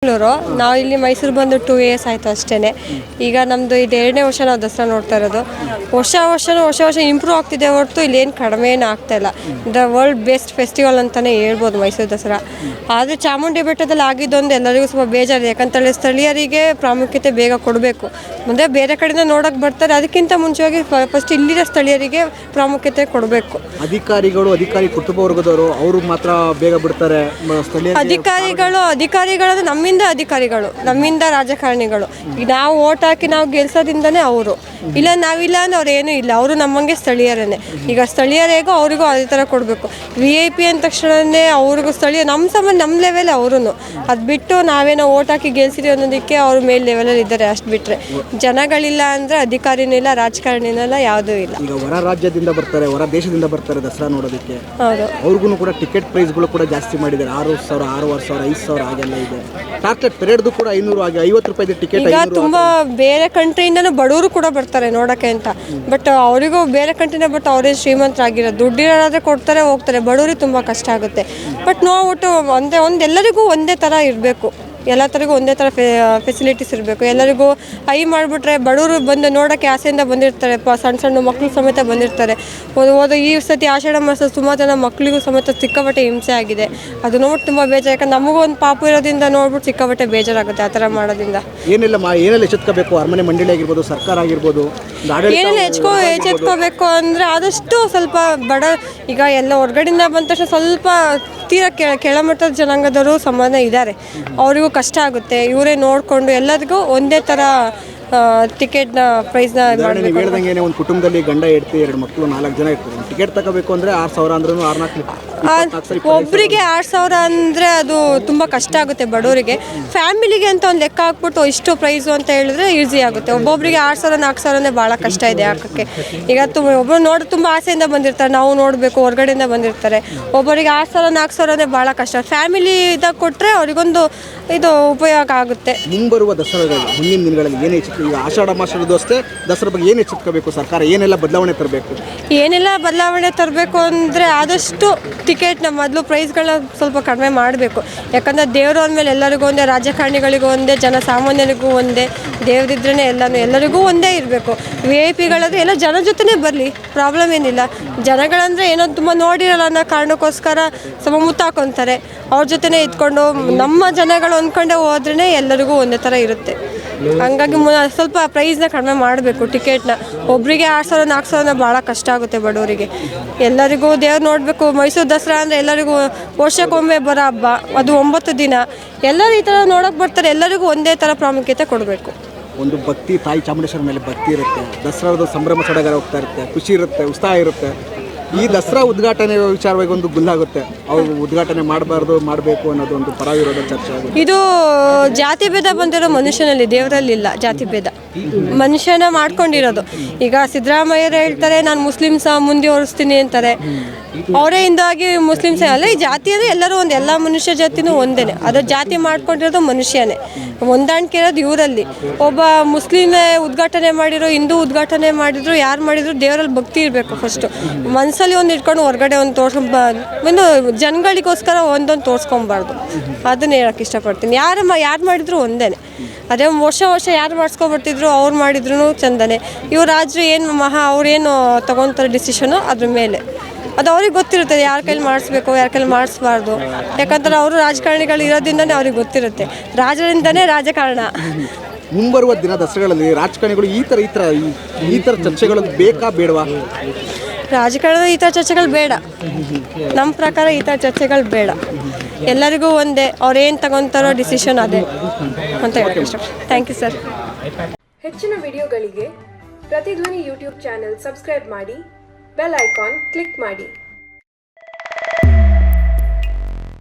ನಾವು ಇಲ್ಲಿ ಮೈಸೂರು ಬಂದು 2 years ಆಯಿತು ಅಷ್ಟೇ. ಈಗ ನಮ್ಮದು ಇದು 2ನೇ ವರ್ಷ ನಾವು ದಸರಾ ನೋಡ್ತಾ ಇರೋದು. ವರ್ಷ ಇಂಪ್ರೂವ್ ಆಗ್ತಿದೆ ಹೊರತು ಇಲ್ಲೇನು ಕಡಿಮೆ ಏನು ಆಗ್ತಾಯಿಲ್ಲ. ದ ವರ್ಲ್ಡ್ ಬೆಸ್ಟ್ ಫೆಸ್ಟಿವಲ್ ಅಂತಲೇ ಹೇಳ್ಬೋದು ಮೈಸೂರು ದಸರಾ. ಆದರೆ ಚಾಮುಂಡಿ ಬೆಟ್ಟದಲ್ಲಿ ಆಗಿದ್ದೊಂದು ಎಲ್ಲರಿಗೂ ಸ್ವಲ್ಪ ಬೇಜಾರಿದೆ. ಯಾಕಂತೇಳಿ ಸ್ಥಳೀಯರಿಗೆ ಪ್ರಾಮುಖ್ಯತೆ ಬೇಗ ಕೊಡಬೇಕು. ಮುಂದೆ ಬೇರೆ ಕಡೆಯಿಂದ ನೋಡೋಕೆ ಬರ್ತಾರೆ, ಅದಕ್ಕಿಂತ ಮುಂಚೆಯಾಗಿ ಫಸ್ಟ್ ಇಲ್ಲಿನ ಸ್ಥಳೀಯರಿಗೆ ಪ್ರಾಮುಖ್ಯತೆ ಕೊಡಬೇಕು. ಅಧಿಕಾರಿ ಕುಟುಂಬ ವರ್ಗದವರು ಅವರು ಮಾತ್ರ ಬೇಗ ಬಿಡ್ತಾರೆ. ಅಧಿಕಾರಿಗಳು ನಮ್ಮಿಂದ ರಾಜಕಾರಣಿಗಳು. ಈಗ ನಾವು ಓಟ್ ಹಾಕಿ ನಾವು ಗೆಲ್ಸೋದ್ರಿಂದನೇ ಅವರು ಇಲ್ಲ, ನಾವಿಲ್ಲ ಅಂದ್ರೆ ಅವ್ರು ಏನೂ ಇಲ್ಲ. ಅವರು ನಮ್ಮಂಗೆ ಸ್ಥಳೀಯರೇ. ಈಗ ಸ್ಥಳೀಯರಿಗೂ ಅವ್ರಿಗೂ ಅದೇ ಥರ ಕೊಡಬೇಕು. VIP ಅಂದ ತಕ್ಷಣವೇ ಅವ್ರಿಗೂ ಸ್ಥಳೀಯ ನಮ್ಮ ಲೆವೆಲ್ ಅವರು. ಅದು ಬಿಟ್ಟು ನಾವೇನೋ ಓಟ್ ಹಾಕಿ ಗೆಲ್ಸಿರಿ ಅನ್ನೋದಕ್ಕೆ ಅವ್ರ ಮೇಲ್ ಲೆವೆಲಲ್ಲಿ ಇದ್ದಾರೆ. ಅಷ್ಟು ಬಿಟ್ಟರೆ ಜನಗಳಿಲ್ಲ ಅಂದರೆ ಅಧಿಕಾರಿನೂ ಇಲ್ಲ, ರಾಜಕಾರಣಿನೂ ಇಲ್ಲ, ಯಾವುದೂ ಇಲ್ಲ. ಈಗ ಹೊರ ರಾಜ್ಯದಿಂದ ಬರ್ತಾರೆ, ಹೊರ ದೇಶದಿಂದ ಬರ್ತಾರೆ ದಸರಾ ನೋಡೋದಕ್ಕೆ. ಹೌದು, ಅವ್ರಿಗೂ ಕೂಡ ಟಿಕೆಟ್ ಪ್ರೈಸ್ಗಳು ಕೂಡ ಜಾಸ್ತಿ ಮಾಡಿದ್ದಾರೆ. 6,000, 6,500, 5,000 ಹಾಗೆಲ್ಲ ಇದೆ. ಟಾರ್ಗೆಟ್ ಪೆರೇಡ್ದು ಕೂಡ 500 ಆಗಿ 50 ರೂಪಾಯಿ ಟಿಕೆಟ್. ಈಗ ತುಂಬ ಬೇರೆ ಕಂಟ್ರಿಯಿಂದನೂ ಬಡವರು ಕೂಡ ಬರ್ತಾರೆ ನೋಡೋಕ್ಕೆ ಅಂತ. ಬಟ್ ಅವರಿಗೂ ಬೇರೆ ಕಂಟ್ರಿನ, ಬಟ್ ಅವರೇ ಶ್ರೀಮಂತರಾಗಿರೋ ದುಡ್ಡಿರೋದಾದ್ರೆ ಕೊಡ್ತಾರೆ ಹೋಗ್ತಾರೆ. ಬಡವರಿಗೆ ತುಂಬ ಕಷ್ಟ ಆಗುತ್ತೆ. ಬಟ್ ನಾವು ಎಲ್ಲರಿಗೂ ಒಂದೇ ಥರ ಇರಬೇಕು. ಎಲ್ಲ ಥರಿಗೂ ಒಂದೇ ಥರ ಫೆಸಿಲಿಟೀಸ್ ಇರಬೇಕು. ಎಲ್ಲರಿಗೂ ಮಾಡಿಬಿಟ್ರೆ ಬಡವರು ಬಂದು ನೋಡೋಕ್ಕೆ ಆಸೆಯಿಂದ ಬಂದಿರ್ತಾರೆ. ಸಣ್ಣ ಮಕ್ಕಳು ಸಮೇತ ಬಂದಿರ್ತಾರೆ. ಈ ಸತಿ ಆಷಾಢ ಮಾಸ ಸುಮಾರು ಜನ ಮಕ್ಕಳಿಗೂ ಸಮೇತ ಸಿಕ್ಕಾಪಟ್ಟೆ ಹಿಂಸೆ ಆಗಿದೆ. ಅದು ನೋಡಿ ತುಂಬ ಬೇಜಾರು. ಯಾಕಂದ್ರೆ ನಮಗೂ ಒಂದು ಪಾಪು ಇರೋದ್ರಿಂದ ನೋಡ್ಬಿಟ್ಟು ಸಿಕ್ಕಾಪಟ್ಟೆ ಬೇಜಾರಾಗುತ್ತೆ ಆ ಥರ ಮಾಡೋದ್ರಿಂದ. ಏನೆಲ್ಲ ಎಚ್ಚೆತ್ಕೋಬೇಕು? ಅರಮನೆ ಮಂಡಳಿ ಆಗಿರ್ಬೋದು, ಸರ್ಕಾರ ಆಗಿರ್ಬೋದು, ಏನೆಲ್ಲ ಎಚ್ಚೆತ್ಕೋಬೇಕು ಅಂದರೆ ಆದಷ್ಟು ಸ್ವಲ್ಪ ಈಗ ಎಲ್ಲ ಹೊರಗಡೆಯಿಂದ ಬಂದ ತಕ್ಷಣ ಸ್ವಲ್ಪ ತೀರಾ ಕೆಳಮಟ್ಟದ ಜನಾಂಗದವರು ಸಮಾನ ಇದ್ದಾರೆ. ಅವರಿಗೂ ಕಷ್ಟ ಆಗುತ್ತೆ. ಇವರೇ ನೋಡಿಕೊಂಡು ಎಲ್ಲರಿಗೂ ಒಂದೇ ಥರ ಟಿಕೆಟ್ನ ಪ್ರೈಸ್ನ ಮಾಡಬೇಕು. ಹೇಳ್ದಂಗೆ ಒಂದು ಕುಟುಂಬದಲ್ಲಿ ಗಂಡ ಹೆಂಡತಿ 2 ಮಕ್ಕಳು 4 ಜನ ಇರ್ತಾರೆ. ಟಿಕೆಟ್ ತಗೋಬೇಕು ಅಂದರೆ 6,000 ಅಂದ್ರೂ 6,400 ಒಬ್ಬರಿಗೆ 6,000 ಅಂದರೆ ಅದು ತುಂಬ ಕಷ್ಟ ಆಗುತ್ತೆ ಬಡವರಿಗೆ. ಫ್ಯಾಮಿಲಿಗೆ ಅಂತ ಒಂದು ಲೆಕ್ಕ ಹಾಕ್ಬಿಟ್ಟು ಇಷ್ಟು ಪ್ರೈಸು ಅಂತ ಹೇಳಿದ್ರೆ ಈಸಿ ಆಗುತ್ತೆ. ಒಬ್ಬೊಬ್ಬರಿಗೆ 6,000 4,000 ಭಾಳ ಕಷ್ಟ ಇದೆ ಹಾಕೋಕ್ಕೆ. ಈಗ ಒಬ್ಬರು ತುಂಬ ಆಸೆಯಿಂದ ಬಂದಿರ್ತಾರೆ, ನಾವು ನೋಡಬೇಕು, ಹೊರಗಡೆಯಿಂದ ಬಂದಿರ್ತಾರೆ. ಒಬ್ಬರಿಗೆ 6,000 4,000 ಭಾಳ ಕಷ್ಟ. ಫ್ಯಾಮಿಲಿ ಇದಾಗ ಕೊಟ್ಟರೆ ಅವರಿಗೊಂದು ಇದು ಉಪಯೋಗ ಆಗುತ್ತೆ. ಮುಂಬರುವ ದಸರಾಗಳಲ್ಲಿ ಮುಂದಿನ ದಿನಗಳಲ್ಲಿ ಏನು ಈಗ ಆಷಾಢ ಮಾಸದ್ದು ಅಷ್ಟೇ ದಸರಾ ಬಗ್ಗೆ ಏನು ಎಚ್ಚೆತ್ಕೋಬೇಕು? ಸರ್ಕಾರ ಏನೆಲ್ಲ ಬದಲಾವಣೆ ತರಬೇಕು ಅಂದರೆ ಆದಷ್ಟು ಟಿಕೆಟ್ನ ಮೊದಲು ಪ್ರೈಸ್ಗಳ ಸ್ವಲ್ಪ ಕಡಿಮೆ ಮಾಡಬೇಕು. ಯಾಕಂದರೆ ದೇವರು ಅಂದಮೇಲೆ ಎಲ್ಲರಿಗೂ ಒಂದೇ, ರಾಜಕಾರಣಿಗಳಿಗೂ ಒಂದೇ, ಜನಸಾಮಾನ್ಯರಿಗೂ ಒಂದೇ. ದೇವರಿದ್ರೇ ಎಲ್ಲರಿಗೂ ಒಂದೇ ಇರಬೇಕು. VIP ಎಲ್ಲ ಜನ ಜೊತೆನೇ ಬರಲಿ, ಪ್ರಾಬ್ಲಮ್ ಏನಿಲ್ಲ. ಜನಗಳಂದರೆ ಏನೋ ತುಂಬ ನೋಡಿರಲ್ಲ ಅನ್ನೋ ಕಾರಣಕ್ಕೋಸ್ಕರ ಸ್ವಲ್ಪ ಮುತ್ತಾಕೊಂತಾರೆ. ಅವ್ರ ಜೊತೆನೇ ಇದ್ಕೊಂಡು ನಮ್ಮ ಜನಗಳು ಅಂದ್ಕೊಂಡೇ ಹೋದ್ರೇ ಎಲ್ಲರಿಗೂ ಒಂದೇ ಥರ ಇರುತ್ತೆ. ಹಂಗಾಗಿ ಸ್ವಲ್ಪ ಪ್ರೈಸ್ನ ಕಡಿಮೆ ಮಾಡಬೇಕು ಟಿಕೆಟ್ನ. ಒಬ್ಬರಿಗೆ 6,000 4,000 ಭಾಳ ಕಷ್ಟ ಆಗುತ್ತೆ ಬಡವರಿಗೆ. ಎಲ್ಲರಿಗೂ ದೇವ್ರು ನೋಡಬೇಕು. ಮೈಸೂರು ದಸರಾ ಅಂದರೆ ಎಲ್ಲರಿಗೂ ವರ್ಷಕ್ಕೊಮ್ಮೆ ಬರೋ ಹಬ್ಬ. ಅದು 9 ದಿನ. ಎಲ್ಲರೂ ಈ ಥರ ನೋಡೋಕೆ ಬರ್ತಾರೆ. ಎಲ್ಲರಿಗೂ ಒಂದೇ ಥರ ಪ್ರಾಮುಖ್ಯತೆ ಕೊಡಬೇಕು. ಒಂದು ಭಕ್ತಿ, ತಾಯಿ ಚಾಮುಂಡೇಶ್ವರಿ ಮೇಲೆ ಭಕ್ತಿ ಇರುತ್ತೆ. ದಸರಾದ ಸಂಭ್ರಮ ಸಡಗರ ಹೋಗ್ತಾ ಇರುತ್ತೆ, ಖುಷಿ ಇರುತ್ತೆ, ಉತ್ಸಾಹ ಇರುತ್ತೆ. ಈ ದಸರಾ ಉದ್ಘಾಟನೆ ವಿಚಾರವಾಗಿ ಒಂದು ಗುಲ್ಲಾಗುತ್ತೆ. ಅವರು ಉದ್ಘಾಟನೆ ಮಾಡಬೇಕು ಅನ್ನೋದು ಒಂದು ಪರವಿರೋಧ ಚರ್ಚೆ ಆಗುತ್ತೆ. ಇದು ಜಾತಿ ಭೇದ ಬಂದಿರೋ ಮನುಷ್ಯನಲ್ಲಿ, ದೇವರಲ್ಲಿಲ್ಲ ಜಾತಿ ಭೇದ. ಮನುಷ್ಯನ ಮಾಡ್ಕೊಂಡಿರೋದು. ಈಗ ಸಿದ್ದರಾಮಯ್ಯರು ಹೇಳ್ತಾರೆ ನಾನು ಮುಸ್ಲಿಮ್ಸ ಮುಂದುವರಿಸ್ತೀನಿ ಅಂತಾರೆ. ಅವರೇ ಇಂದಾಗಿ ಮುಸ್ಲಿಮ್ಸೇ ಅಲ್ಲ. ಈ ಜಾತಿ ಅಂದರೆ ಎಲ್ಲರೂ ಒಂದು, ಎಲ್ಲ ಮನುಷ್ಯ ಜಾತಿನೂ ಒಂದೇ. ಅದು ಜಾತಿ ಮಾಡ್ಕೊಂಡಿರೋದು ಮನುಷ್ಯನೇ. ಹೊಂದಾಣಿಕೆ ಇರೋದು ಇವರಲ್ಲಿ. ಒಬ್ಬ ಮುಸ್ಲಿಮೇ ಉದ್ಘಾಟನೆ ಮಾಡಿರೋ, ಹಿಂದೂ ಉದ್ಘಾಟನೆ ಮಾಡಿದ್ರು, ಯಾರು ಮಾಡಿದ್ರು ದೇವರಲ್ಲಿ ಭಕ್ತಿ ಇರಬೇಕು ಫಸ್ಟು. ಮನಸ್ಸಲ್ಲಿ ಒಂದು ಇಟ್ಕೊಂಡು ಹೊರಗಡೆ ಒಂದು ಒಂದು ಜನಗಳಿಗೋಸ್ಕರ ಒಂದೊಂದು ತೋರಿಸ್ಕೊಬಾರ್ದು. ಅದನ್ನ ಹೇಳೋಕ್ಕೆ ಇಷ್ಟಪಡ್ತೀನಿ. ಯಾರು ಮಾಡಿದ್ರು ಒಂದೇ. ಅದೇ ವರ್ಷ ಯಾರು ಮಾಡಿಸ್ಕೊಬರ್ತಿದ್ರು, ಅವ್ರು ಮಾಡಿದ್ರು ಚಂದನೆ. ಇವ್ರು ರಾಜರು ಅವ್ರೇನು ತೊಗೊತಾರೆ ಡಿಸಿಷನು ಅದ್ರ ಮೇಲೆ. ಅದು ಅವ್ರಿಗೆ ಗೊತ್ತಿರುತ್ತದೆ ಯಾರ ಕೈಲಿ ಮಾಡಿಸ್ಬೇಕು, ಯಾರ ಕೈಲಿ ಮಾಡಿಸ್ಬಾರ್ದು. ಯಾಕಂದ್ರೆ ಅವರು ರಾಜಕಾರಣಿಗಳು ಇರೋದ್ರಿಂದನೇ ಅವ್ರಿಗೆ ಗೊತ್ತಿರುತ್ತೆ. ರಾಜರಿಂದನೇ ರಾಜಕಾರಣ. ಮುಂಬರುವ ದಿನ ದಸರಾಗಳಲ್ಲಿ ರಾಜಕಾರಣಿಗಳು ಈ ಥರ ಚರ್ಚೆಗಳು ಬೇಕಾ ಬೇಡವಾ? ರಾಜಕಾರಣದ ಈ ಥರ ಚರ್ಚೆಗಳು ಬೇಡ. ನಮ್ಮ ಪ್ರಕಾರ ಈ ಥರ ಚರ್ಚೆಗಳು ಬೇಡ. ಎಲ್ಲರಿಗೂ ಒಂದೇ, ಅವ್ರೇನು ತಗೊತಾರೋ ಡಿಸಿಷನ್ ಅದೇ ಅಂತ ಹೇಳಕ್ಕೆ ಇಷ್ಟ. Thank you sir. ಹೆಚ್ಚಿನ ವಿಡಿಯೋಗಳಿಗೆ ಪ್ರತಿಧ್ವನಿ ಯೂಟ್ಯೂಬ್ ಚಾನೆಲ್ ಸಬ್ಸ್ಕ್ರೈಬ್ ಮಾಡಿ, ಬೆಲ್ ಐಕಾನ್ ಕ್ಲಿಕ್ ಮಾಡಿ.